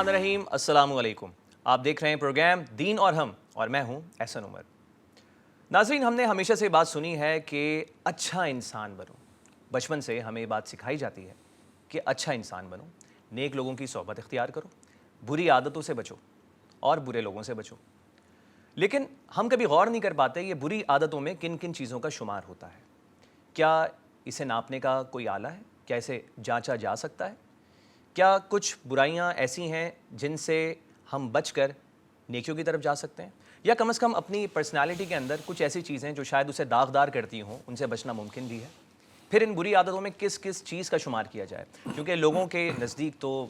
الرحمن الرحیم، السلام علیکم۔ آپ دیکھ رہے ہیں پروگرام دین اور ہم، اور میں ہوں احسن عمر۔ ناظرین، ہم نے ہمیشہ سے بات سنی ہے کہ اچھا انسان بنو۔ بچپن سے ہمیں یہ بات سکھائی جاتی ہے کہ اچھا انسان بنو، نیک لوگوں کی صحبت اختیار کرو، بری عادتوں سے بچو اور برے لوگوں سے بچو۔ لیکن ہم کبھی غور نہیں کر پاتے یہ بری عادتوں میں کن کن چیزوں کا شمار ہوتا ہے۔ کیا اسے ناپنے کا کوئی آلہ ہے؟ کیا اسے جانچا جا سکتا ہے؟ کیا کچھ برائیاں ایسی ہیں جن سے ہم بچ کر نیکیوں کی طرف جا سکتے ہیں؟ یا کم از کم اپنی پرسنالٹی کے اندر کچھ ایسی چیزیں جو شاید اسے داغدار کرتی ہوں، ان سے بچنا ممکن بھی ہے؟ پھر ان بری عادتوں میں کس کس چیز کا شمار کیا جائے؟ کیونکہ لوگوں کے نزدیک تو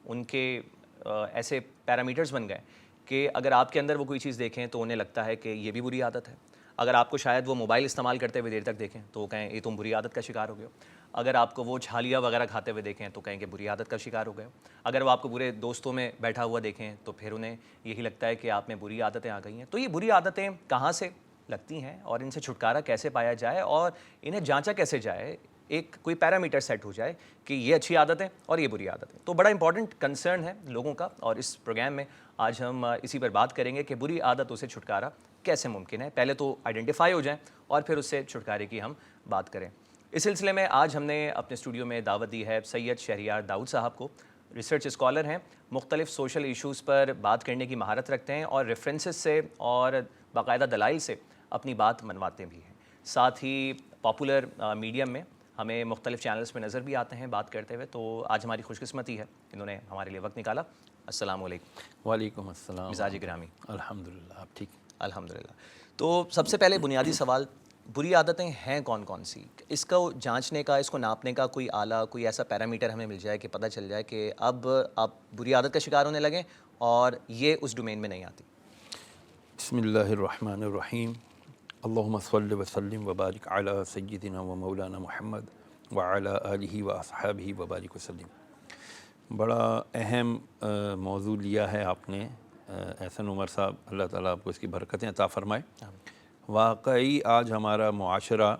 ان کے ایسے پیرامیٹرز بن گئے کہ اگر آپ کے اندر وہ کوئی چیز دیکھیں تو انہیں لگتا ہے کہ یہ بھی بری عادت ہے۔ اگر آپ کو شاید وہ موبائل استعمال کرتے ہوئے دیر تک دیکھیں تو وہ کہیں یہ تم بری عادت کا شکار ہو گئے ہو۔ اگر آپ کو وہ چھالیاں وغیرہ کھاتے ہوئے دیکھیں تو کہیں کہ بری عادت کا شکار ہو گئے ہو۔ اگر وہ آپ کو برے دوستوں میں بیٹھا ہوا دیکھیں تو پھر انہیں یہی لگتا ہے کہ آپ میں بری عادتیں آ گئی ہیں۔ تو یہ بری عادتیں کہاں سے لگتی ہیں اور ان سے چھٹکارا کیسے پایا جائے اور انہیں جانچا کیسے جائے، ایک کوئی پیرامیٹر سیٹ ہو جائے کہ یہ اچھی عادتیں اور یہ بری عادتیں؟ تو بڑا امپورٹنٹ کنسرن ہے لوگوں کا، اور اس پروگرام میں آج ہم اسی پر بات کریں گے کہ بری عادتوں سے چھٹکارا کیسے ممکن ہے۔ پہلے تو آئیڈینٹیفائی ہو جائیں اور پھر اس سے چھٹکارے کی ہم بات کریں۔ اس سلسلے میں آج ہم نے اپنے اسٹوڈیو میں دعوت دی ہے سید شہریار داؤد صاحب کو۔ ریسرچ اسکالر ہیں، مختلف سوشل ایشوز پر بات کرنے کی مہارت رکھتے ہیں اور ریفرنسز سے اور باقاعدہ دلائل سے اپنی بات منواتے بھی ہیں۔ ساتھ ہی پاپولر میڈیم میں ہمیں مختلف چینلز پہ نظر بھی آتے ہیں بات کرتے ہوئے۔ تو آج ہماری خوش قسمتی ہے انہوں نے ہمارے لیے وقت نکالا۔ السلام علیکم۔ وعلیکم السلام۔ مزاج گرامی؟ الحمدللہ، آپ ٹھیک؟ الحمدللہ۔ تو سب سے پہلے بنیادی سوال، بری عادتیں ہیں کون کون سی؟ اس کو جانچنے کا، اس کو ناپنے کا کوئی آلہ، کوئی ایسا پیرامیٹر ہمیں مل جائے کہ پتہ چل جائے کہ اب آپ بری عادت کا شکار ہونے لگیں اور یہ اس ڈومین میں نہیں آتی؟ بسم اللہ الرحمن الرحیم۔ اللہم صلی وسلم وبارک علی سیدنا و مولانا محمد وعلی آلہ و اصحابہ وبارک وسلم۔ بڑا اہم موضوع لیا ہے آپ نے احسن عمر صاحب، اللہ تعالیٰ آپ کو اس کی برکتیں عطا فرمائے۔ واقعی آج ہمارا معاشرہ،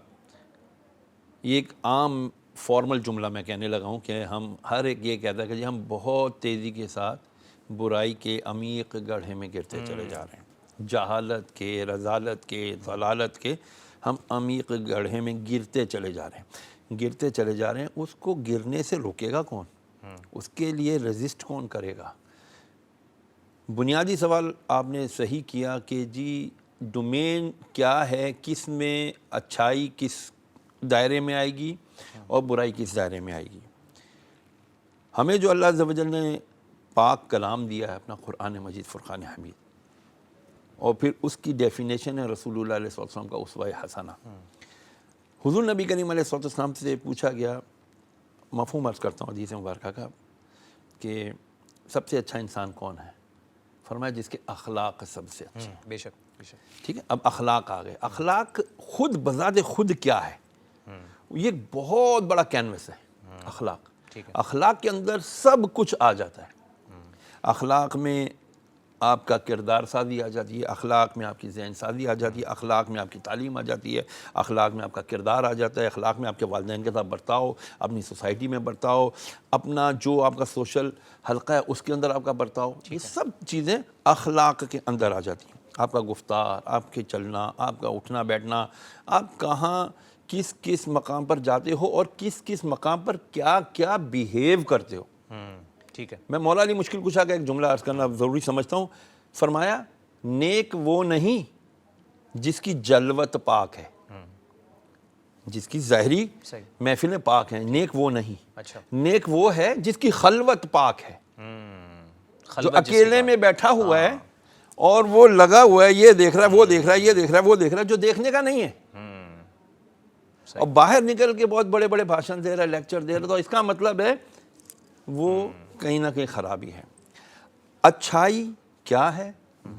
یہ ایک عام فارمل جملہ میں کہنے لگا ہوں کہ ہم ہر ایک یہ کہتا ہے کہ ہم بہت تیزی کے ساتھ برائی کے عمیق گڑھے میں گرتے چلے جا رہے ہیں۔ جہالت کے، رذالت کے، ضلالت کے ہم عمیق گڑھے میں گرتے چلے جا رہے ہیں۔ اس کو گرنے سے روکے گا کون؟ اس کے لیے ریزسٹ کون کرے گا؟ بنیادی سوال آپ نے صحیح کیا کہ جی ڈومین کیا ہے، کس میں اچھائی کس دائرے میں آئے گی اور برائی کس دائرے میں آئے گی۔ ہمیں جو اللہ عز و جل نے پاک کلام دیا ہے اپنا قرآن مجید فرقان حمید، اور پھر اس کی ڈیفینیشن ہے رسول اللہ علیہ وسلم کا اسوہ حسنہ۔ حضور نبی کریم علیہ السلام سے پوچھا گیا، مفہوم عرض کرتا ہوں حدیث مبارکہ کا، کہ سب سے اچھا انسان کون ہے؟ فرمایا جس کے اخلاق سب سے اچھے۔ بے شک بے شک۔ ٹھیک ہے، اب اخلاق آ گئے۔ اخلاق خود بذات خود کیا ہے؟ یہ ایک بہت بڑا کینوس ہے اخلاق۔ اخلاق کے اندر سب کچھ آ جاتا ہے۔ اخلاق میں آپ کا کردار سازی آ جاتی ہے، اخلاق میں آپ کی ذہن سازی آ جاتی ہے، اخلاق میں آپ کی تعلیم آ جاتی ہے، اخلاق میں آپ کا کردار آ جاتا ہے، اخلاق میں آپ کے والدین کے ساتھ برتاؤ، اپنی سوسائٹی میں برتاؤ، اپنا جو آپ کا سوشل حلقہ ہے اس کے اندر آپ کا برتاؤ، یہ سب چیزیں اخلاق کے اندر آ جاتی ہیں۔ آپ کا گفتار، آپ کے چلنا، آپ کا اٹھنا بیٹھنا، آپ کہاں کس کس مقام پر جاتے ہو اور کس کس مقام پر کیا کیا بیہیو کرتے ہو۔ ٹھیک ہے۔ میں مولا علی مشکل کشا کا ایک جملہ عرض کرنا ضروری سمجھتا ہوں۔ فرمایا نیک وہ نہیں جس کی جلوت پاک ہے، جس کی ظاہری محفلیں پاک ہیں، نیک وہ نہیں۔ اچھا، نیک وہ ہے جس کی خلوت پاک ہے، جو اکیلے میں بیٹھا ہوا ہے اور وہ لگا ہوا ہے، یہ دیکھ رہا ہے، وہ دیکھ رہا ہے، یہ دیکھ رہا ہے، وہ دیکھ رہا ہے، جو دیکھنے کا نہیں ہے، اور باہر نکل کے بہت بڑے بڑے بھاشن دے رہا ہے، لیکچر دے رہا ہے، تو اس کا مطلب ہے وہ کہیں نہ کہیں خرابی ہے۔ اچھائی کیا ہے،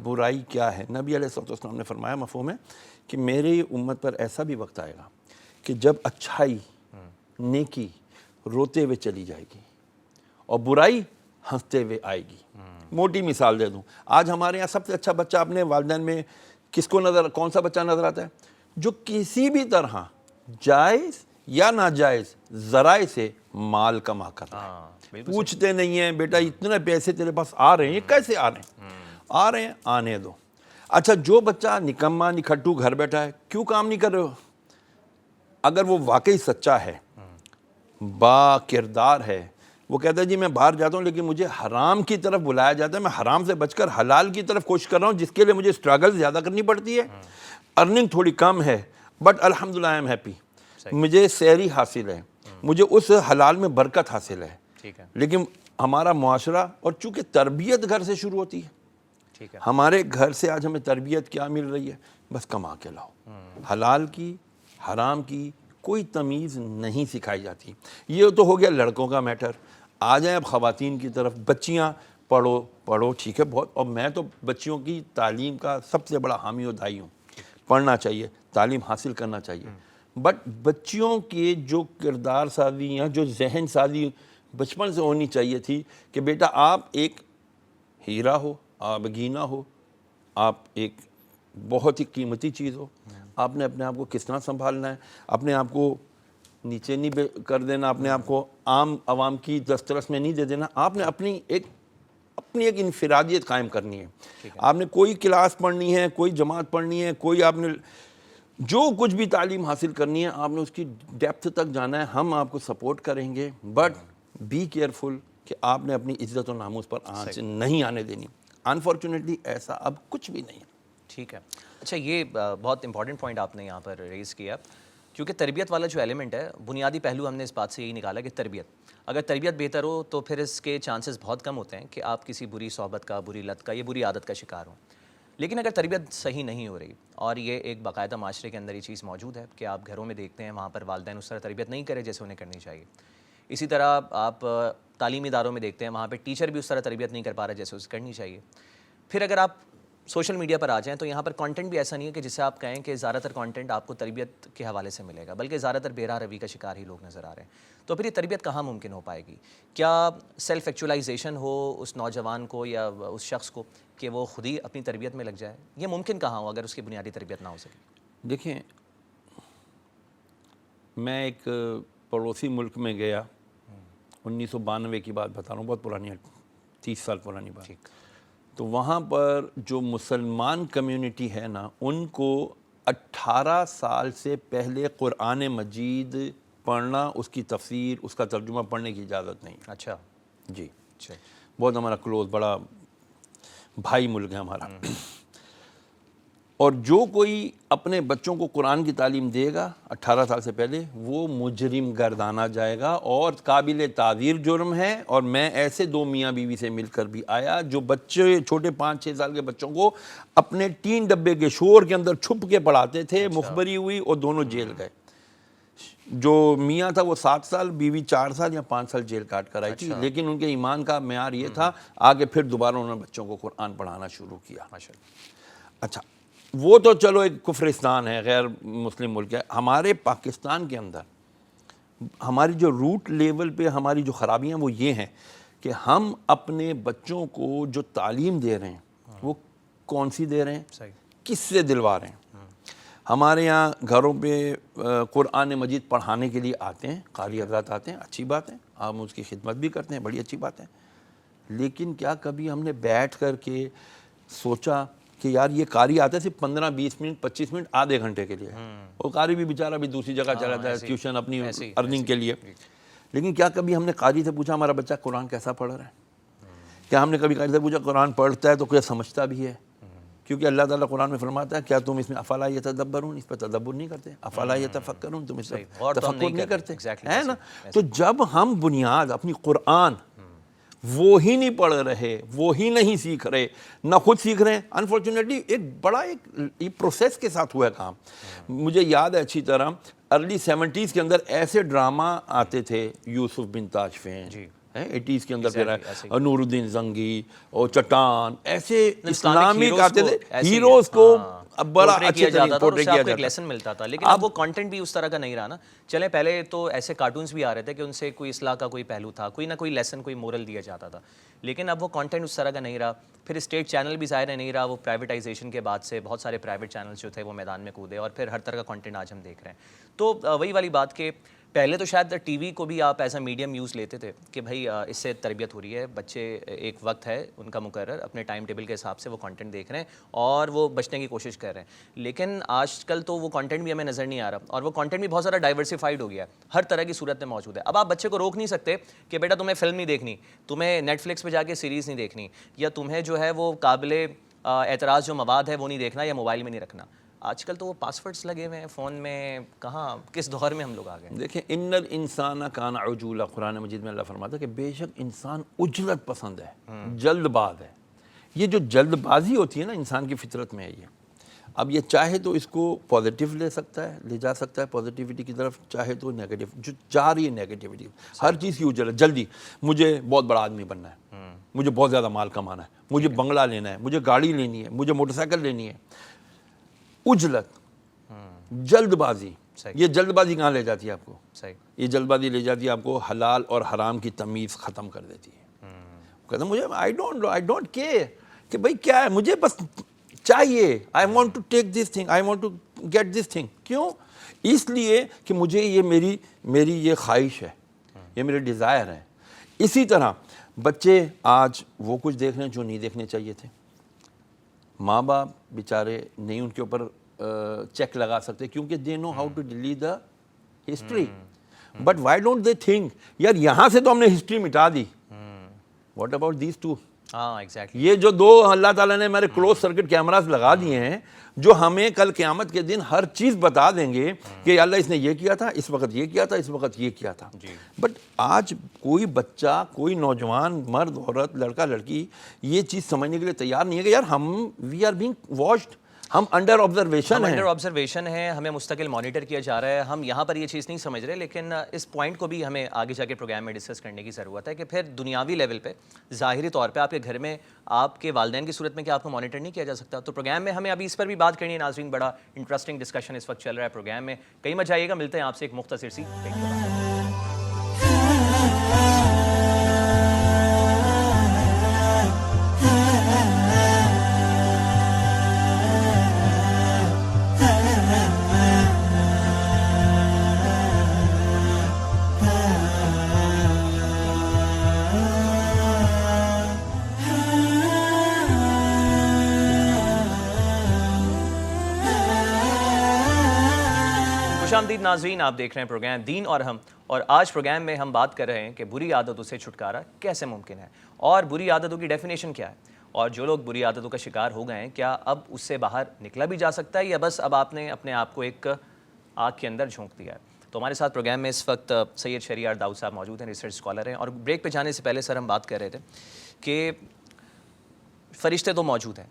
برائی کیا ہے؟ نبی علیہ السلام نے فرمایا، مفہوم ہے کہ میری امت پر ایسا بھی وقت آئے گا کہ جب اچھائی، نیکی روتے ہوئے چلی جائے گی اور برائی ہنستے ہوئے آئے گی۔ موٹی مثال دے دوں، آج ہمارے یہاں سب سے اچھا بچہ اپنے والدین میں کس کو کون سا بچہ نظر آتا ہے؟ جو کسی بھی طرح جائز یا ناجائز ذرائع سے مال کما کر رہا ہے۔ پوچھتے نہیں ہیں بیٹا اتنے پیسے تیرے پاس آ رہے ہیں یہ کیسے آ رہے ہیں؟ آ رہے ہیں، آنے دو۔ اچھا جو بچہ نکما نکھٹو گھر بیٹھا ہے کیوں کام نہیں کر رہے ہو؟ اگر وہ واقعی سچا ہے، با کردار ہے، وہ کہتا ہے جی میں باہر جاتا ہوں لیکن مجھے حرام کی طرف بلایا جاتا ہے، میں حرام سے بچ کر حلال کی طرف کوشش کر رہا ہوں جس کے لیے مجھے سٹرگل زیادہ کرنی پڑتی ہے، ارننگ تھوڑی کم ہے، بٹ الحمدللہ آئی ایم ہیپی، مجھے سحری حاصل ہے، مجھے اس حلال میں برکت حاصل ہے۔ ٹھیک ہے، لیکن ہمارا معاشرہ، اور چونکہ تربیت گھر سے شروع ہوتی ہے، ٹھیک ہے، ہمارے گھر سے آج ہمیں تربیت کیا مل رہی ہے؟ بس کما کے لاؤ، حلال کی حرام کی کوئی تمیز نہیں سکھائی جاتی۔ یہ تو ہو گیا لڑکوں کا میٹر۔ آ جائیں اب خواتین کی طرف۔ بچیاں پڑھو پڑھو ٹھیک ہے بہت، اور میں تو بچیوں کی تعلیم کا سب سے بڑا حامی و دائی ہوں، پڑھنا چاہیے، تعلیم حاصل کرنا چاہیے، بٹ بچیوں کے جو کردار سازی یا جو ذہن سازی بچپن سے ہونی چاہیے تھی کہ بیٹا آپ ایک ہیرا ہو، آپ گینا ہو، آپ ایک بہت ہی قیمتی چیز ہو، آپ نے اپنے آپ کو کس طرح سنبھالنا ہے، اپنے آپ کو نیچے نہیں کر دینا، اپنے آپ کو عام عوام کی دسترس میں نہیں دے دینا، آپ نے اپنی ایک انفرادیت قائم کرنی ہے۔ آپ نے کوئی کلاس پڑھنی ہے، کوئی جماعت پڑھنی ہے، کوئی آپ نے جو کچھ بھی تعلیم حاصل کرنی ہے آپ نے اس کی ڈیپتھ تک جانا ہے، ہم آپ کو سپورٹ کریں گے، بٹ بی کیئرفل کہ آپ نے اپنی عزت و ناموس پر آنچ نہیں آنے دینی۔ انفارچونیٹلی ایسا اب کچھ بھی نہیں ہے۔ ٹھیک ہے۔ اچھا یہ بہت امپورٹنٹ پوائنٹ آپ نے یہاں پر ریز کیا، کیونکہ تربیت والا جو ایلیمنٹ ہے، بنیادی پہلو ہم نے اس بات سے یہی نکالا کہ تربیت، اگر تربیت بہتر ہو تو پھر اس کے چانسز بہت کم ہوتے ہیں کہ آپ کسی بری صحبت کا، بری لت کا یا بری عادت کا شکار ہوں۔ لیکن اگر تربیت صحیح نہیں ہو رہی، اور یہ ایک باقاعدہ معاشرے کے اندر یہ چیز موجود ہے کہ آپ گھروں میں دیکھتے ہیں وہاں پر والدین اس طرح تربیت نہیں کرے جیسے انہیں کرنی چاہیے، اسی طرح آپ تعلیمی اداروں میں دیکھتے ہیں وہاں پہ ٹیچر بھی اس طرح تربیت نہیں کر پا رہے جیسے اسے کرنی چاہیے۔ پھر اگر آپ سوشل میڈیا پر آ جائیں تو یہاں پر کانٹینٹ بھی ایسا نہیں ہے کہ جسے آپ کہیں کہ زیادہ تر کانٹینٹ آپ کو تربیت کے حوالے سے ملے گا، بلکہ زیادہ تر بے راہ روی کا شکار ہی لوگ نظر آ رہے ہیں۔ تو پھر یہ تربیت کہاں ممکن ہو پائے گی؟ کیا سیلف ایکچولائزیشن ہو اس نوجوان کو یا اس شخص کو کہ وہ خود ہی اپنی تربیت میں لگ جائے؟ یہ ممکن کہاں ہو اگر اس کی بنیادی تربیت نہ ہو سکے؟ دیکھیں میں ایک پڑوسی ملک میں گیا، 1992 کی بات بتا رہا ہوں، بہت پرانی ہے، 30 سال پرانی بات۔ تو وہاں پر جو مسلمان کمیونٹی ہے نا، ان کو 18 سال سے پہلے قرآن مجید پڑھنا، اس کی تفسیر، اس کا ترجمہ پڑھنے کی اجازت نہیں۔ اچھا جی، اچھا، بہت ہمارا کلوز، بڑا بھائی ملک ہے ہمارا۔ اور جو کوئی اپنے بچوں کو قرآن کی تعلیم دے گا 18 سال سے پہلے، وہ مجرم گردانا جائے گا، اور قابل تعزیر جرم ہے۔ اور میں ایسے 2 میاں بیوی سے مل کر بھی آیا جو بچے چھوٹے 5-6 سال کے بچوں کو اپنے ٹین ڈبے کے شور کے اندر چھپ کے پڑھاتے تھے، مخبری ہوئی اور دونوں جیل گئے۔ جو میاں تھا وہ 7 سال، بیوی 4 سال یا 5 سال جیل کاٹ کر آئی تھی، لیکن ان کے ایمان کا معیار یہ تھا، آگے پھر دوبارہ انہوں نے بچوں کو قرآن پڑھانا شروع کیا۔ اچھا وہ تو چلو ایک کفرستان ہے، غیر مسلم ملک ہے۔ ہمارے پاکستان کے اندر ہماری جو روٹ لیول پہ ہماری جو خرابیاں وہ یہ ہیں کہ ہم اپنے بچوں کو جو تعلیم دے رہے ہیں وہ کون سی دے رہے ہیں، کس سے دلوا رہے ہیں۔ ہمارے یہاں گھروں پہ قرآن مجید پڑھانے کے لیے آتے ہیں، قاری حضرات آتے ہیں، اچھی بات ہے، ہم اس کی خدمت بھی کرتے ہیں، بڑی اچھی بات ہے، لیکن کیا کبھی ہم نے بیٹھ کر کے سوچا کہ یار یہ قاری آتا ہے صرف 15-20 منٹ 25 منٹ آدھے گھنٹے کے لیے، وہ قاری بھی بیچارہ بھی دوسری جگہ چلا جاتا ہے ٹیوشن اپنی ارننگ کے لیے، لیکن کیا کبھی ہم نے قاری سے پوچھا ہمارا بچہ قرآن کیسا پڑھ رہا ہے؟ کیا ہم نے کبھی قاری سے پوچھا قرآن پڑھتا ہے تو کیا سمجھتا بھی ہے؟ کیونکہ اللہ تعالیٰ قرآن میں فرماتا ہے کیا تم اس میں افلا یتدبرون، اس پہ تدبر نہیں کرتے، افلا یتفکرون، تم اس پہ تفکر نہیں کرتے، ہے نا؟ تو جب ہم بنیاد اپنی قرآن وہی نہیں پڑھ رہے، وہی نہیں سیکھ رہے، نہ خود سیکھ رہے ہیں، انفارچونیٹلی ایک بڑا ایک پروسیس کے ساتھ ہوا ہے کام۔ مجھے یاد ہے اچھی طرح ارلی 70s کے اندر ایسے ڈرامہ آتے تھے، یوسف بن تاجفین، 80s کے اندر پھر نور الدین زنگی اور چٹان، ایسے اسلامک آتے تھے، ہیروز کو بڑا اچھے طریقے پورٹری کیا جاتا ایک لیسن ملتا تھا، لیکن اب وہ کانٹینٹ بھی اس طرح کا نہیں رہا نا۔ چلے پہلے تو ایسے کارٹونز بھی آ رہے تھے کہ ان سے کوئی اصلاح کا کوئی پہلو تھا، کوئی نہ کوئی لیسن، کوئی مورل دیا جاتا تھا، لیکن اب وہ کانٹینٹ اس طرح کا نہیں رہا۔ پھر اسٹیٹ چینل بھی ظاہر نہیں رہا، وہ پرائیویٹائزیشن کے بعد سے بہت سارے پرائیویٹ چینلز جو تھے وہ میدان میں کودے، اور پھر ہر طرح کا کانٹینٹ آج ہم دیکھ رہے ہیں۔ تو وہی والی بات کہ پہلے تو شاید ٹی وی کو بھی آپ ایز اے میڈیم یوز لیتے تھے کہ بھائی اس سے تربیت ہو رہی ہے, بچے ایک وقت ہے ان کا مقرر, اپنے ٹائم ٹیبل کے حساب سے وہ کانٹینٹ دیکھ رہے ہیں اور وہ بچنے کی کوشش کر رہے ہیں. لیکن آج کل تو وہ کانٹینٹ بھی ہمیں نظر نہیں آ رہا, اور وہ کانٹینٹ بھی بہت زیادہ ڈائیورسفائڈ ہو گیا ہے, ہر طرح کی صورت میں موجود ہے. اب آپ بچے کو روک نہیں سکتے کہ بیٹا تمہیں فلم نہیں دیکھنی, تمہیں نیٹ فلکس پہ جا کے سیریز نہیں دیکھنی, یا تمہیں جو ہے وہ قابل اعتراض جو مواد ہے وہ نہیں دیکھنا, یا موبائل میں نہیں رکھنا. آج کل تو وہ پاسورڈس لگے ہوئے ہیں فون میں, کہاں کس دور میں ہم لوگ آ گئے. دیکھیں ان الانسان کان عجولا, قرآن مجید میں اللہ فرماتا ہے کہ بے شک انسان عجلت پسند ہے, جلد باز ہے. یہ جو جلد بازی ہوتی ہے نا انسان کی فطرت میں ہے یہ. اب یہ چاہے تو اس کو پازیٹیو لے سکتا ہے, لے جا سکتا ہے پازیٹیوٹی کی طرف, چاہے تو نیگیٹو, جو جا رہی ہے نیگیٹیوٹی, ہر چیز کی عجلت, جلدی, مجھے بہت بڑا آدمی بننا ہے, مجھے بہت زیادہ مال کمانا ہے, مجھے بنگلہ لینا ہے, مجھے گاڑی لینی ہے, مجھے موٹر سائیکل لینی ہے. عجلت, جلد بازی. یہ جلد بازی کہاں لے جاتی ہے آپ کو؟ یہ جلد بازی لے جاتی ہے آپ کو حلال اور حرام کی تمیز ختم کر دیتی ہے. کہتا مجھے آئی ڈونٹ کیئر کہ بھائی کیا ہے, مجھے بس چاہیے, I want to take this thing, I want to get this thing. کیوں؟ اس لیے کہ مجھے یہ میری یہ خواہش ہے, یہ میرے ڈیزائر ہے. اسی طرح بچے آج وہ کچھ دیکھ رہے ہیں جو نہیں دیکھنے چاہیے تھے. ماں باپ بیچارے نہیں ان کے اوپر چیک لگا سکتے کیونکہ they know how to delete the history. But why don't they think یار یہاں سے تو ہم نے ہسٹری مٹا دی, واٹ اباؤٹ دیز ٹو. ہاں ایگزیکٹلی, یہ جو دو اللہ تعالیٰ نے ہمارے کلوز سرکٹ کیمراز لگا دیے ہیں جو ہمیں کل قیامت کے دن ہر چیز بتا دیں گے کہ اللہ اس نے یہ کیا تھا, اس وقت یہ کیا تھا, اس وقت یہ کیا تھا. بٹ آج کوئی بچہ, کوئی نوجوان, مرد عورت, لڑکا لڑکی یہ چیز سمجھنے کے لیے تیار نہیں ہے کہ یار ہم وی آر بینگ واچڈ, ہم انڈر آبزرویشن ہیں, ہمیں مستقل مانیٹر کیا جا رہا ہے. ہم یہاں پر یہ چیز نہیں سمجھ رہے, لیکن اس پوائنٹ کو بھی ہمیں آگے جا کے پروگرام میں ڈسکس کرنے کی ضرورت ہے کہ پھر دنیاوی لیول پہ ظاہری طور پہ آپ کے گھر میں آپ کے والدین کی صورت میں کیا آپ کو مانیٹر نہیں کیا جا سکتا. تو پروگرام میں ہمیں ابھی اس پر بھی بات کرنی ہے. ناظرین بڑا انٹرسٹنگ ڈسکشن اس وقت چل رہا ہے پروگرام میں, کہیں مت جائیے گا, ملتے ہیں آپ سے ایک مختصر سی بریک کے بعد. خوش آمدید ناظرین, آپ دیکھ رہے ہیں پروگرام دین اور ہم, اور آج پروگرام میں ہم بات کر رہے ہیں کہ بری عادتوں سے چھٹکارا کیسے ممکن ہے, اور بری عادتوں کی ڈیفینیشن کیا ہے, اور جو لوگ بری عادتوں کا شکار ہو گئے ہیں کیا اب اس سے باہر نکلا بھی جا سکتا ہے, یا بس اب آپ نے اپنے آپ کو ایک آگ کے اندر جھونک دیا ہے. تو ہمارے ساتھ پروگرام میں اس وقت سید شہریار داؤد صاحب موجود ہیں, ریسرچ اسکالر ہیں. اور بریک پہ جانے سے پہلے سر ہم بات کر رہے تھے کہ فرشتے تو موجود ہیں,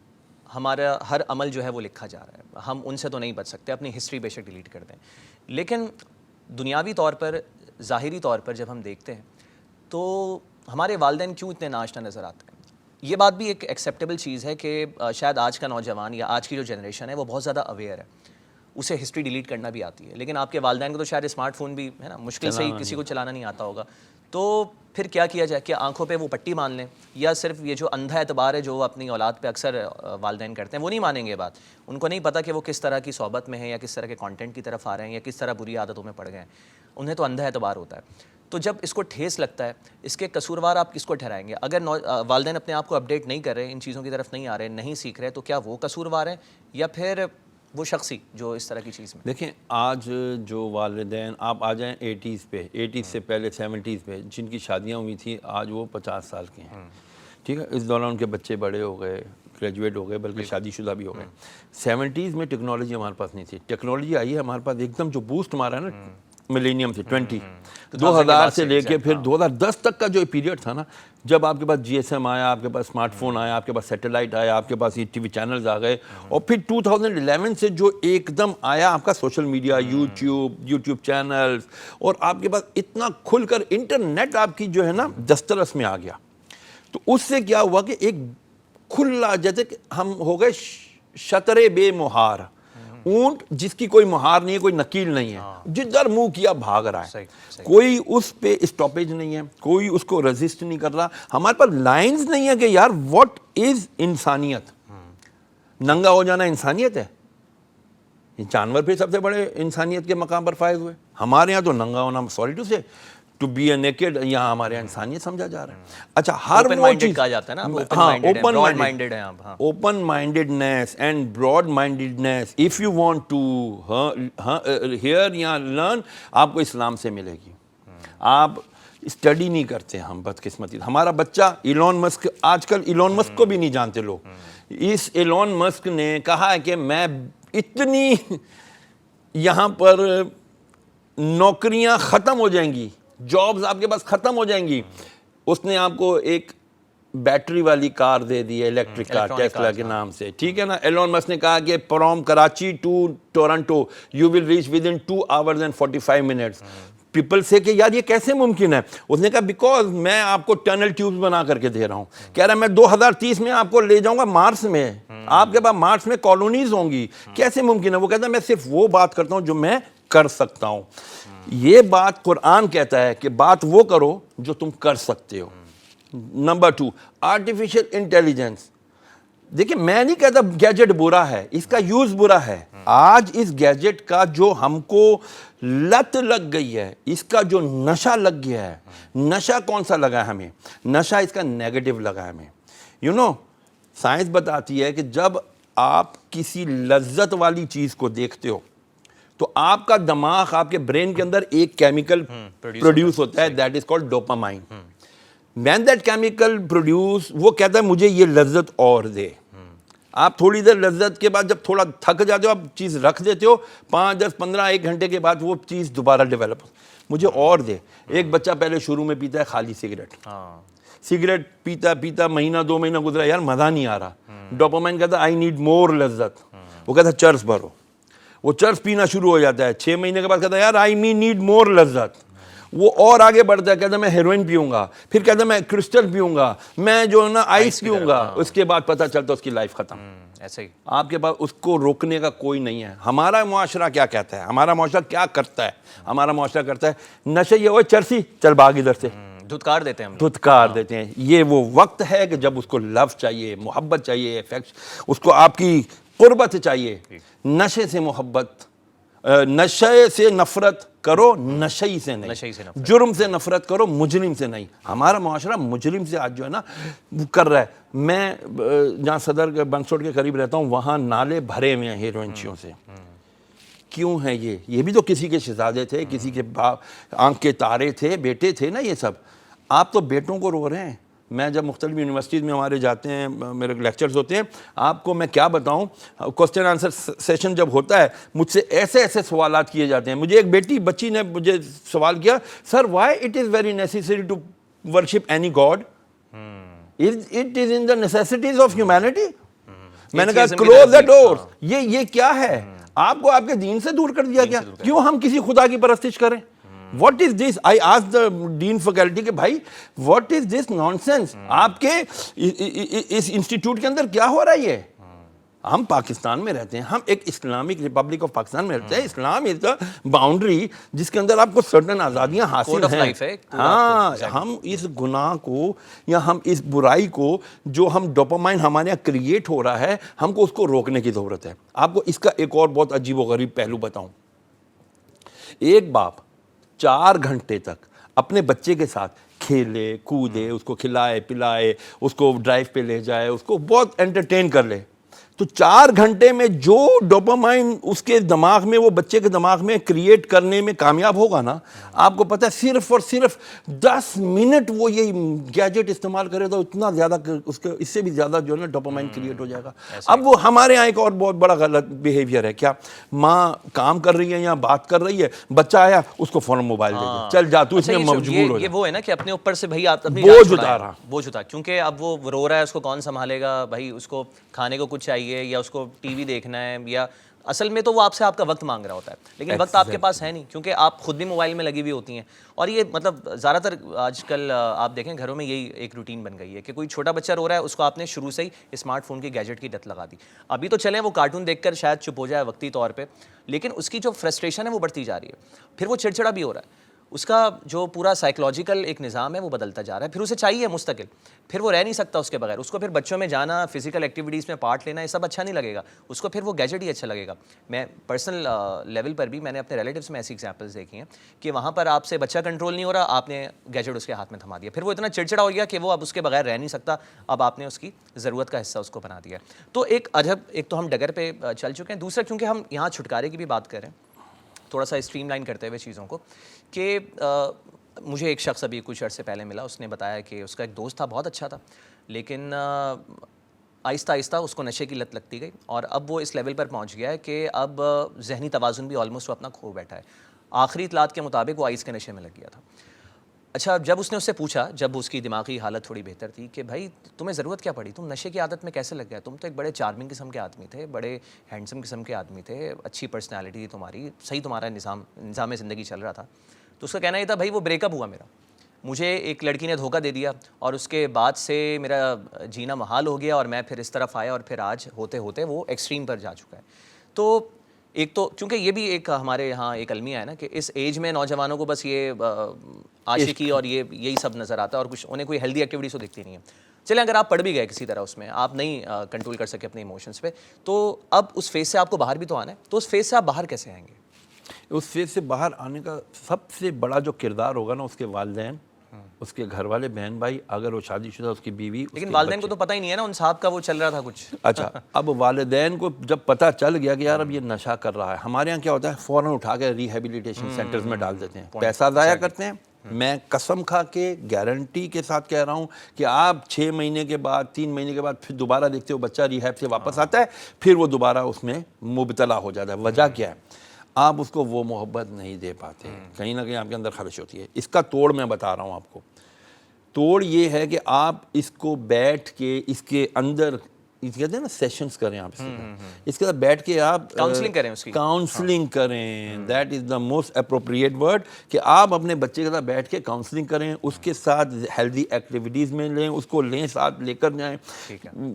ہمارا ہر عمل جو ہے وہ لکھا جا رہا ہے, ہم ان سے تو نہیں بچ سکتے, اپنی ہسٹری بے شک ڈیلیٹ کر دیں. لیکن دنیاوی طور پر, ظاہری طور پر جب ہم دیکھتے ہیں تو ہمارے والدین کیوں اتنے ناشنا نظر آتے ہیں. یہ بات بھی ایک ایکسیپٹیبل چیز ہے کہ شاید آج کا نوجوان یا آج کی جو جنریشن ہے وہ بہت زیادہ اویئر ہے, اسے ہسٹری ڈیلیٹ کرنا بھی آتی ہے. لیکن آپ کے والدین کو تو شاید اسمارٹ فون بھی ہے نا مشکل سے ہی کسی کو چلانا نہیں آتا ہوگا. تو پھر کیا کیا جائے, کہ آنکھوں پہ وہ پٹی مان لیں, یا صرف یہ جو اندھا اعتبار ہے جو اپنی اولاد پہ اکثر والدین کرتے ہیں وہ نہیں مانیں گے بات. ان کو نہیں پتہ کہ وہ کس طرح کی صحبت میں ہیں, یا کس طرح کے کانٹینٹ کی طرف آ رہے ہیں, یا کس طرح بری عادتوں میں پڑ گئے ہیں. انہیں تو اندھا اعتبار ہوتا ہے. تو جب اس کو ٹھیس لگتا ہے, اس کے قصوروار آپ کس کو ٹھہرائیں گے؟ اگر والدین اپنے آپ کو اپڈیٹ نہیں کر رہے, ان چیزوں کی طرف نہیں آ رہے, نہیں سیکھ رہے, تو کیا وہ قصوروار ہیں, یا پھر وہ شخصی جو اس طرح کی چیز میں؟ دیکھیں آج جو والدین, آپ آ جائیں 80s پہ, 80s سے پہلے 70s پہ جن کی شادیاں ہوئی تھیں, آج وہ 50 سال کے ہیں, ٹھیک ہے. اس دوران ان کے بچے بڑے ہو گئے, گریجویٹ ہو گئے, بلکہ شادی شدہ بھی ہو گئے. 70s میں ٹیکنالوجی ہمارے پاس نہیں تھی. ٹیکنالوجی آئی ہے ہمارے پاس ایک دم, جو بوسٹ مارا ہے نا ملینیم سے 2000 سے لے کے پھر 2010 تک کا جو پیریڈ تھا نا, جب آپ کے پاس جی ایس ایم آیا, آپ کے پاس اسمارٹ فون آیا, آپ کے پاس سیٹلائٹ آیا, آپ کے پاس ٹی وی چینلز آ گئے, اور پھر 2011 سے جو ایک دم آیا آپ کا سوشل میڈیا, یوٹیوب چینلز, اور آپ کے پاس اتنا کھل کر انٹرنیٹ آپ کی جو ہے نا دسترس میں آ گیا. تو اس سے کیا ہوا کہ ایک کھلا, جیسے کہ ہم ہو گئے شطر بے مہار, اونٹ جس کی کوئی مہار نہیں ہے, کوئی نکیل نہیں ہے, جدھر منہ کیا بھاگ رہا ہے, کوئی اس پہ اسٹاپیج نہیں ہے, کوئی اس کو ریزسٹ نہیں کر رہا. ہمارے پاس لائنز نہیں ہے کہ یار واٹ از انسانیت. ننگا ہو جانا انسانیت ہے؟ یہ جانور پھر سب سے بڑے انسانیت کے مقام پر فائز ہوئے. ہمارے یہاں تو ننگا ہونا, سوری ٹو سے, ٹو بی اے نیکڈ, یہاں ہمارے یہاں انسانیت سمجھا جا رہا ہے. اچھا ہر وہ چیز کہا جاتا ہے نا, اوپن مائنڈیڈ ہے آپ. Open mindedness and broad mindedness if you want to hear یا لرن, آپ کو اسلام سے ملے گی. آپ اسٹڈی نہیں کرتے, ہم بدقسمتی. ہمارا بچہ ایلون مسک, آج کل ایلون مسک کو بھی نہیں جانتے لوگ. اس ایلون مسک نے کہا ہے کہ میں اتنی یہاں پر نوکریاں ختم ہو جائیں گی, جابز آپ کے پاس ختم ہو جائیں گی. اس نے آپ کو ایک بیٹری والی کار دے دی ہے, الیکٹرک کار, ٹیسلا کے نام سے, ٹھیک ہے نا. ایلون مسک نے کہا کہ from Karachi to Toronto you will reach with in 2 hours and 45 minutes. People سے کہ یار یہ کیسے ممکن ہے؟ اس نے کہا بیکاز میں آپ کو ٹنل ٹیوبز بنا کر کے دے رہا ہوں. کہہ رہا میں 2030 میں آپ کو لے جاؤں گا مارس میں, آپ کے پاس مارس میں کالونیز ہوں گی. کیسے ممکن ہے؟ وہ کہتا ہے میں صرف وہ بات کرتا ہوں جو میں کر سکتا ہوں. یہ بات قرآن کہتا ہے کہ بات وہ کرو جو تم کر سکتے ہو. Number 2, artificial intelligence. دیکھیں میں نہیں کہتا گیجٹ برا ہے, اس کا یوز برا ہے. آج اس گیجٹ کا جو ہم کو لت لگ گئی ہے, اس کا جو نشہ لگ گیا ہے, نشہ کون سا لگا ہے ہمیں؟ نشہ اس کا نیگیٹو لگا ہے ہمیں. یو نو سائنس بتاتی ہے کہ جب آپ کسی لذت والی چیز کو دیکھتے ہو تو آپ کا دماغ, آپ کے برین کے اندر ایک کیمیکل پروڈیوس ہوتا ہے, that is called dopamine. when that chemical produce, وہ کہتا ہے مجھے یہ لذت اور دے. آپ تھوڑی دیر لذت کے بعد جب تھوڑا تھک جاتے ہو, آپ چیز رکھ دیتے ہو, 5, 10, 15, 1 گھنٹے کے بعد وہ چیز دوبارہ ڈیولپ, مجھے اور دے. ایک بچہ پہلے شروع میں پیتا ہے خالی سگریٹ پیتا پیتا مہینہ 2 مہینہ گزرا, یار مزہ نہیں آ رہا. ڈوپامائن کہتا ہے آئی نیڈ مور لذت. وہ کہتا ہے چرس بھرو, وہ چرس پینا شروع ہو جاتا ہے. 6 مہینے کے بعد کہتا ہے یار آئی نیڈ مور لذت. وہ اور آگے بڑھتا ہے, کہتا ہے میں ہیروئن پیوں گا, پھر کہتا ہے میں کرسٹل پیوں گا, میں جو ہے نا آئس پیوں گا. اس کے بعد پتہ چلتا اس کی لائف ختم. ایسے ہی آپ کے پاس اس کو روکنے کا کوئی نہیں ہے. ہمارا معاشرہ کیا کہتا ہے, ہمارا معاشرہ کیا کرتا ہے؟ ہمارا معاشرہ کرتا ہے نشے, یہ ہوئے چرسی, چل بھاگ ادھر سے, دھتکار دیتے ہیں ہم, دھتکار دیتے ہیں. یہ وہ وقت ہے کہ جب اس کو لو چاہیے, محبت چاہیے, اس کو آپ کی قربت چاہیے. نشے سے محبت, نشے سے نفرت کرو, نشئی سے نہیں. جرم سے نفرت کرو, مجرم سے نہیں. ہمارا معاشرہ مجرم سے آج جو ہے نا کر رہا ہے. میں جہاں صدر بنسوٹ کے قریب رہتا ہوں, وہاں نالے بھرے ہوئے ہیں ہیروئنچیوں سے. کیوں ہے یہ بھی تو کسی کے شہزادے تھے, کسی کے آنکھ کے تارے تھے, بیٹے تھے نا یہ سب. آپ تو بیٹوں کو رو رہے ہیں. میں جب مختلف یونیورسٹیز میں ہمارے جاتے ہیں, میرے لیکچرز ہوتے ہیں, آپ کو میں کیا بتاؤں, کوسچن آنسر سیشن جب ہوتا ہے, مجھ سے ایسے ایسے سوالات کیے جاتے ہیں. مجھے ایک بچی نے مجھے سوال کیا, sir why it is very necessary to worship any god, it is in the necessities of humanity. میں نے کہا کلوز دا ڈور. یہ کیا ہے؟ آپ کو آپ کے دین سے دور کر دیا گیا. کیوں ہم کسی خدا کی پرستش کریں؟ What is this? I asked the dean faculty کہ بھائی what is this nonsense? آپ کے اس انسٹیٹیوٹ کے اندر کیا ہو رہا ہے یہ؟ ہم پاکستان میں رہتے ہیں, ہم ایک اسلامک ریپبلک آف پاکستان میں رہتے ہیں. اسلام از دا باؤنڈری جس کے اندر آپ کو سرٹن آزادیاں حاصل ہیں. ہاں, ہم اس گناہ کو یا ہم اس برائی کو جو ہم ڈوپامائن ہمارے یہاں کریٹ ہو رہا ہے, ہم کو اس کو روکنے کی ضرورت ہے. آپ کو اس کا ایک اور بہت عجیب و غریب پہلو بتاؤں. ایک باپ 4 گھنٹے تک اپنے بچے کے ساتھ کھیلے کودے, اس کو کھلائے پلائے, اس کو ڈرائیو پہ لے جائے, اس کو بہت انٹرٹین کر لے, تو 4 گھنٹے میں جو ڈوپامائن اس کے دماغ میں, وہ بچے کے دماغ میں کریٹ کرنے میں کامیاب ہوگا نا, آپ کو پتہ ہے صرف اور صرف 10 منٹ وہ یہ گیجٹ استعمال کرے تو اتنا زیادہ اس سے بھی زیادہ جو ہے نا ڈوپامائن کریٹ ہو جائے گا. اب وہ ہمارے یہاں ایک اور بہت بڑا غلط بیہیویئر ہے. کیا ماں کام کر رہی ہے یا بات کر رہی ہے, بچہ آیا اس کو فوراً موبائل دے دیا, چل جا تو اس میں مجبور ہو. یہ وہ ہے نا کہ اپنے اوپر سے بھائی آپ بوجھ اتارا, بوجھ اتارا, کیونکہ اب وہ رو رہا ہے, اس کو کون سنبھالے گا بھائی, اس کو کھانے کو کچھ چاہیے یا اس کو ٹی وی دیکھنا ہے, یا اصل میں تو وہ آپ سے آپ کا وقت مانگ رہا ہوتا ہے, لیکن وقت آپ کے پاس ہے نہیں کیونکہ آپ خود بھی موبائل میں لگی ہوئی ہوتی ہیں. اور یہ مطلب زیادہ تر آج کل آپ دیکھیں گھروں میں یہی ایک روٹین بن گئی ہے کہ کوئی چھوٹا بچہ رو رہا ہے, اس کو آپ نے شروع سے ہی اسمارٹ فون کی گیجٹ کی لت لگا دی. ابھی تو چلیں وہ کارٹون دیکھ کر شاید چپ ہو جائے وقتی طور پہ, لیکن اس کی جو فرسٹریشن ہے وہ بڑھتی جا رہی ہے, پھر وہ چڑچڑا بھی ہو رہا ہے. اس کا جو پورا سائیکلوجیکل ایک نظام ہے وہ بدلتا جا رہا ہے. پھر اسے چاہیے مستقل, پھر وہ رہ نہیں سکتا اس کے بغیر. اس کو پھر بچوں میں جانا, فزیکل ایکٹیویٹیز میں پارٹ لینا, یہ سب اچھا نہیں لگے گا اس کو, پھر وہ گیجٹ ہی اچھا لگے گا. میں پرسنل لیول پر بھی میں نے اپنے ریلیٹیوس میں ایسی ایگزامپلس دیکھی ہیں کہ وہاں پر آپ سے بچہ کنٹرول نہیں ہو رہا, آپ نے گیجٹ اس کے ہاتھ میں تھما دیا, پھر وہ اتنا چڑچڑا ہو گیا کہ وہ اب اس کے بغیر رہ نہیں سکتا, اب آپ نے اس کی ضرورت کا حصہ اس کو بنا دیا. تو ایک عجب, ایک تو ہم ڈگر پہ چل چکے ہیں, دوسرا کیونکہ ہم یہاں چھٹکارے کی بھی بات کر رہے ہیں تھوڑا سا اسٹریم لائن کرتے ہوئے چیزوں کو, کہ مجھے ایک شخص ابھی کچھ عرصے پہلے ملا, اس نے بتایا کہ اس کا ایک دوست تھا, بہت اچھا تھا, لیکن آہستہ آہستہ اس کو نشے کی لت لگتی گئی, اور اب وہ اس لیول پر پہنچ گیا ہے کہ اب ذہنی توازن بھی آلموسٹ وہ اپنا کھو بیٹھا ہے. آخری اطلاعات کے مطابق وہ آئس کے نشے میں لگ گیا تھا. اچھا, جب اس نے اس سے پوچھا, جب اس کی دماغی حالت تھوڑی بہتر تھی, کہ بھائی تمہیں ضرورت کیا پڑی, تم نشے کی عادت میں کیسے لگ گیا, تم تو ایک بڑے چارمنگ قسم کے آدمی تھے, بڑے ہینڈسم قسم کے آدمی تھے, اچھی پرسنالٹی تھی تمہاری, صحیح تمہارا نظام زندگی چل رہا تھا. تو اس کا کہنا یہ تھا, بھائی وہ بریک اپ ہوا میرا, مجھے ایک لڑکی نے دھوکہ دے دیا, اور اس کے بعد سے میرا جینا محال ہو گیا, اور میں پھر اس طرف آیا, اور پھر آج ہوتے ہوتے وہ ایکسٹریم پر جا چکا ہے. تو ایک تو کیونکہ یہ بھی ایک ہمارے یہاں ایک المیہ ہے نا, کہ اس ایج میں نوجوانوں کو بس یہ عاشقی اور یہی سب نظر آتا ہے, اور کچھ انہیں کوئی ہیلدی ایکٹیویٹی تو دکھتی نہیں ہے. چلیں اگر آپ پڑھ بھی گئے کسی طرح اس میں, آپ نہیں کنٹرول کر سکے اپنے ایموشنس پہ, تو اب اس فیز سے آپ کو باہر بھی تو آنا ہے, تو اس فیز سے آپ باہر کیسے آئیں گے؟ اس فیز سے باہر آنے کا سب سے بڑا جو کردار ہوگا نا, اس کے والدین, اس کے گھر والے, بہن بھائی, اگر وہ شادی شدہ اس کی بیوی. لیکن والدین کو تو پتہ ہی نہیں ہے نا, ان صاحب کا وہ چل رہا تھا کچھ. اچھا, اب والدین کو جب پتہ چل گیا کہ یار اب یہ نشہ کر رہا ہے, ہمارے یہاں کیا ہوتا ہے, فوراً اٹھا کے ریہیبلیٹیشن سینٹرز میں ڈال دیتے ہیں, پیسہ ضائع کرتے ہیں. میں قسم کھا کے گارنٹی کے ساتھ کہہ رہا ہوں کہ آپ 6 مہینے کے بعد 3 مہینے کے بعد پھر دوبارہ دیکھتے ہو بچہ ریہیب سے واپس آتا ہے, پھر وہ دوبارہ اس میں مبتلا ہو جاتا ہے. وجہ کیا ہے؟ آپ اس کو وہ محبت نہیں دے پاتے, کہیں نہ کہیں آپ کے اندر خلش ہوتی ہے. اس کا توڑ میں بتا رہا ہوں آپ کو. توڑ یہ ہے کہ آپ اس کو بیٹھ کے اس کے اندر کہتے ہیں نا سیشنز کریں, آپ اس کے ساتھ بیٹھ کے آپ کاؤنسلنگ کریں, اس کی کاؤنسلنگ کریں. That is the most appropriate word, کہ آپ اپنے بچے کے ساتھ بیٹھ کے کاؤنسلنگ کریں, اس کے ساتھ ہیلدی ایکٹیویٹیز میں لیں, اس کو لیں, ساتھ لے کر جائیں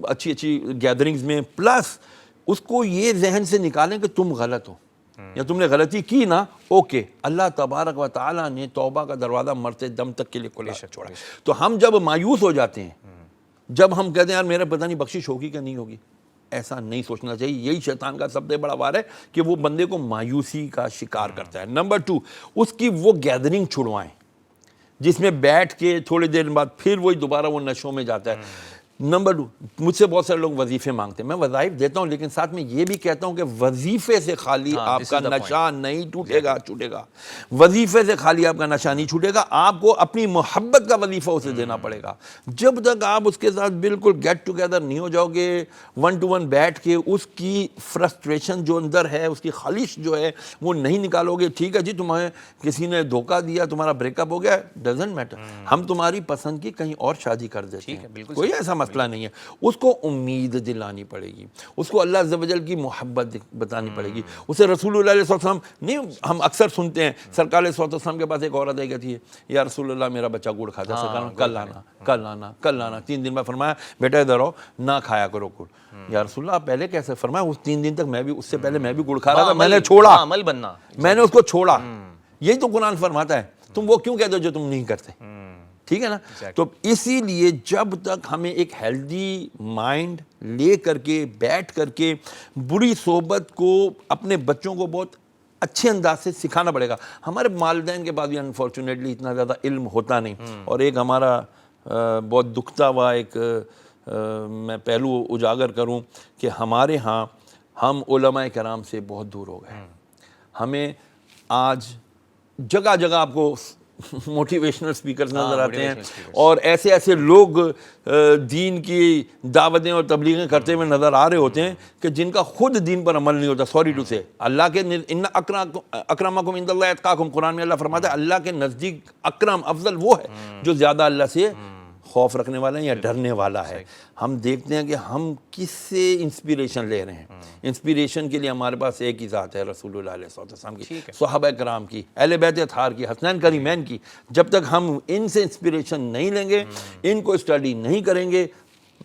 اچھی گیدرنگز میں. پلس اس کو یہ ذہن سے نکالیں کہ تم غلط ہو, یا تم نے غلطی کی نا, اوکے, اللہ تبارک و تعالیٰ نے توبہ کا دروازہ مرتے دم تک کے لیے کھلا چھوڑا. تو ہم جب مایوس ہو جاتے ہیں, جب ہم کہتے ہیں یار میرے پتہ نہیں بخشش ہوگی کہ نہیں ہوگی, ایسا نہیں سوچنا چاہیے. یہی شیطان کا سب سے بڑا وار ہے کہ وہ بندے کو مایوسی کا شکار کرتا ہے. نمبر 2, اس کی وہ گیدرنگ چھڑوائیں جس میں بیٹھ کے تھوڑی دیر بعد پھر وہی دوبارہ وہ نشوں میں جاتا ہے. نمبر 2, مجھ سے بہت سارے لوگ وظیفے مانگتے ہیں, میں وظائف دیتا ہوں, لیکن ساتھ میں یہ بھی کہتا ہوں کہ وظیفے سے خالی آپ کا نشہ نہیں چھوٹے گا. وظیفے سے خالی آپ کا نشہ نہیں چھوٹے گا, آپ کو اپنی محبت کا وظیفہ اسے دینا پڑے گا. جب تک آپ اس کے ساتھ بالکل گیٹ ٹوگیدر نہیں ہو جاؤ گے, 1 to 1 بیٹھ کے اس کی فرسٹریشن جو اندر ہے, اس کی خالش جو ہے وہ نہیں نکالو گے. ٹھیک ہے جی, تمہیں کسی نے دھوکہ دیا, تمہارا بریک اپ ہو گیا, ڈزنٹ میٹر, ہم تمہاری پسند کی کہیں اور شادی کر دیتے ہیں, کوئی ایسا مسئلہ نہیں ہے. اس کو امید دلانی پڑے گی, اس کو اللہ عز و جل کی محبت بتانی پڑے گی, اسے رسول اللہ علیہ وسلم نہیں. ہم اکثر سنتے ہیں سرکار علیہ وسلم کے پاس ایک عورت آئی کہتی ہے, یا رسول اللہ میرا بچہ گڑ کھاتا ہے, سرکار کل لانا. 3 دن میں فرمایا بیٹا ادھر آؤ, نہ کھایا کرو گڑ. یا رسول اللہ پہلے کیسے؟ فرمایا اس 3 دن تک میں بھی, اس سے پہلے میں بھی گڑ کھا رہا تھا, میں نے چھوڑا, عمل بننا, میں نے اس کو چھوڑا. یہی تو قرآن فرماتا ہے, تم وہ کیوں کہتے ہو جو تم نہیں کرتے. ٹھیک ہے نا. تو اسی لیے جب تک ہمیں ایک ہیلدی مائنڈ لے کر کے بیٹھ کر کے بری صحبت کو اپنے بچوں کو بہت اچھے انداز سے سکھانا پڑے گا. ہمارے والدین کے پاس بھی انفارچونیٹلی اتنا زیادہ علم ہوتا نہیں. اور ایک ہمارا بہت دکھتا ہوا ایک میں پہلو اجاگر کروں کہ ہمارے ہاں ہم علماء کرام سے بہت دور ہو گئے. ہمیں آج جگہ جگہ آپ کو موٹیویشنل سپیکرز نظر آتے ہیں, اور ایسے لوگ دین کی دعوتیں اور تبلیغیں کرتے ہوئے نظر آ رہے ہوتے ہیں کہ جن کا خود دین پر عمل نہیں ہوتا. سوری ٹو سے, اللہ کے ان اکرمکم عند اللہ اتقاکم, قرآن میں اللہ فرماتا ہے اللہ کے نزدیک اکرم افضل وہ ہے جو زیادہ اللہ سے خوف رکھنے والا ہے یا ڈرنے والا ہے. ہم دیکھتے ہیں کہ ہم کس سے انسپیریشن لے رہے ہیں. انسپیریشن کے لیے ہمارے پاس ایک ہی ذات ہے, رسول اللہ علیہ وسلم کی, صحابہ کرام کی, اہل بیت اطہار کی, حسنین کریمین کی. جب تک ہم ان سے انسپیریشن نہیں لیں گے, ان کو اسٹڈی نہیں کریں گے,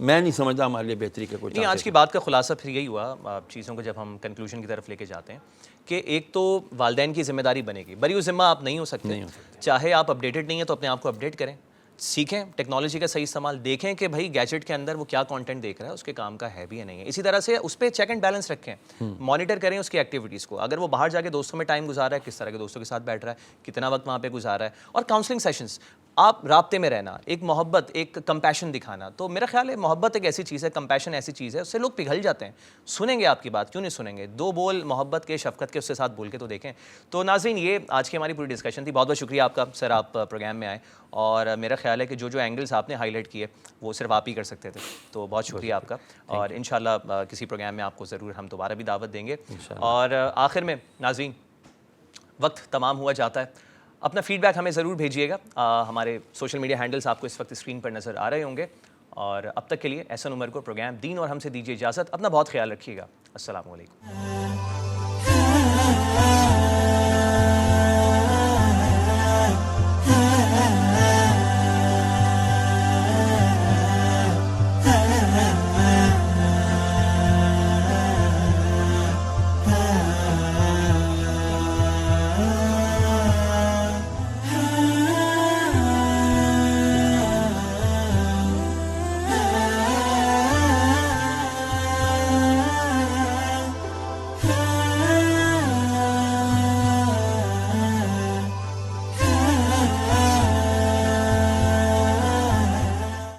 میں نہیں سمجھتا ہمارے لیے بہتری کا کوئی نہیں، آج کی بات کا خلاصہ پھر یہی ہوا چیزوں کو جب ہم کنکلوژن کی طرف لے کے جاتے ہیں کہ ایک تو والدین کی ذمہ داری بنے گی، بری ذمہ آپ نہیں ہو سکتے، چاہے آپ اپڈیٹڈ نہیں ہیں تو اپنے آپ کو اپڈیٹ کریں، سیکھیں ٹیکنالوجی کا صحیح استعمال، دیکھیں کہ بھائی گیجٹ کے اندر وہ کیا کانٹینٹ دیکھ رہا ہے، اس کے کام کا ہے بھی یا نہیں ہے، اسی طرح سے اس پہ چیک اینڈ بیلنس رکھیں، مانیٹر کریں اس کی ایکٹیویٹیز کو، اگر وہ باہر جا کے دوستوں میں ٹائم گزار رہا ہے، کس طرح کے دوستوں کے ساتھ بیٹھ رہا ہے، کتنا وقت وہاں پہ گزار رہا ہے، اور کاؤنسلنگ سیشنز، آپ رابطے میں رہنا، ایک محبت، ایک کمپیشن دکھانا، تو میرا خیال ہے محبت ایک ایسی چیز ہے، کمپیشن ایسی چیز ہے، اس سے لوگ پگھل جاتے ہیں، سنیں گے آپ کی بات، کیوں نہیں سنیں گے، دو بول محبت کے، شفقت کے اس کے ساتھ بول کے تو دیکھیں۔ تو ناظرین، یہ آج کی ہماری پوری ڈسکشن تھی، بہت بہت شکریہ آپ کا سر، آپ پروگرام میں آئے، اور میرا خیال ہے کہ جو اینگلز آپ نے ہائی لائٹ کیے وہ صرف آپ ہی کر سکتے تھے، تو بہت شکریہ آپ کا، اور انشاءاللہ کسی پروگرام میں آپ کو ضرور ہم دوبارہ بھی دعوت دیں گے۔ اور آخر میں ناظرین، وقت تمام ہوا جاتا ہے، اپنا فیڈ بیک ہمیں ضرور بھیجیے گا، ہمارے سوشل میڈیا ہینڈلز آپ کو اس وقت اسکرین پر نظر آ رہے ہوں گے، اور اب تک کے لیے احسن عمر کو پروگرام دین اور ہم سے دیجیے اجازت، اپنا بہت خیال رکھیے گا، السلام علیکم۔